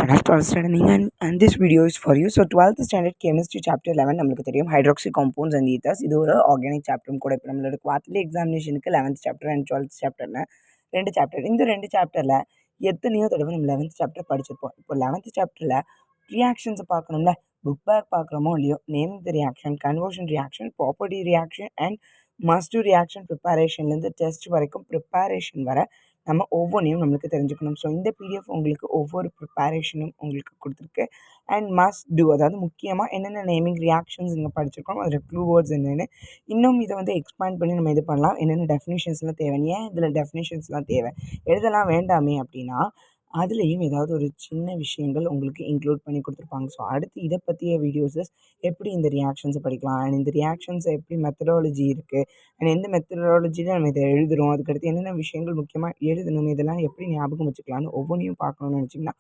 channel 12th standard and this video is for you. So 12th standard chemistry chapter 11 நம்மளுக்கு தெரியும் hydroxy compounds and ethers. இது ஒரு organic chapter கூட. இப்போ நம்மளோட quarterly examinationக்கு 11th chapter and 12th chapterன்னு ரெண்டு chapter. இந்த ரெண்டு சாப்டரில் எத்தனையோ தடவை நம்ம 11th சாப்டர் படிச்சிருப்போம். இப்போ 11th சாப்டரில் ரியாக்ஷன்ஸை பார்க்கணும்ல, புக் பேக் பார்க்குறோமோ இல்லையோ, name the reaction, conversion reaction, property reaction and must do reaction ப்ரிப்பரேஷன்லேருந்து டெஸ்ட் வரைக்கும் ப்ரிப்பரேஷன் வர நம்ம ஒவ்வொன்றையும் நம்மளுக்கு தெரிஞ்சுக்கணும். ஸோ இந்த பிடிஎஃப் உங்களுக்கு ஒவ்வொரு ப்ரிப்பரேஷனும் உங்களுக்கு கொடுத்துருக்கு. அண்ட் மஸ்ட் டூ, அதாவது முக்கியமாக என்னென்ன நேமிங் ரியாக்ஷன்ஸ் நீங்கள் படிச்சிருக்கோம், அதில் க்ளூ வேர்ட்ஸ் என்னென்னு, இன்னும் இதை வந்து எக்ஸ்பேண்ட் பண்ணி நம்ம இது பண்ணலாம். என்னென்ன டெஃபினேஷன்ஸ்லாம் தேவை, ஏன் இதில் டெஃபினேஷன்ஸ்லாம் தேவை, எழுதலாம் வேண்டாமே அப்படின்னா அதுலேயும் ஏதாவது ஒரு சின்ன விஷயங்கள் உங்களுக்கு இன்க்ளூட் பண்ணி கொடுத்துருப்பாங்க. ஸோ அடுத்து இதை பற்றிய வீடியோஸஸ் எப்படி இந்த ரியாக்ஷன்ஸை படிக்கலாம், அண்ட் இந்த ரியாக்ஷன்ஸை எப்படி மெத்தடாலஜி இருக்குது, அண்ட் எந்த மெத்தடாலஜியில் நம்ம இதை எழுதுகிறோம், அதுக்கடுத்து என்னென்ன விஷயங்கள் முக்கியமாக எழுதணும், இதெல்லாம் எப்படி ஞாபகம் வச்சுக்கலான்னு ஒவ்வொன்றையும் பார்க்கணுன்னு நினச்சிங்கன்னா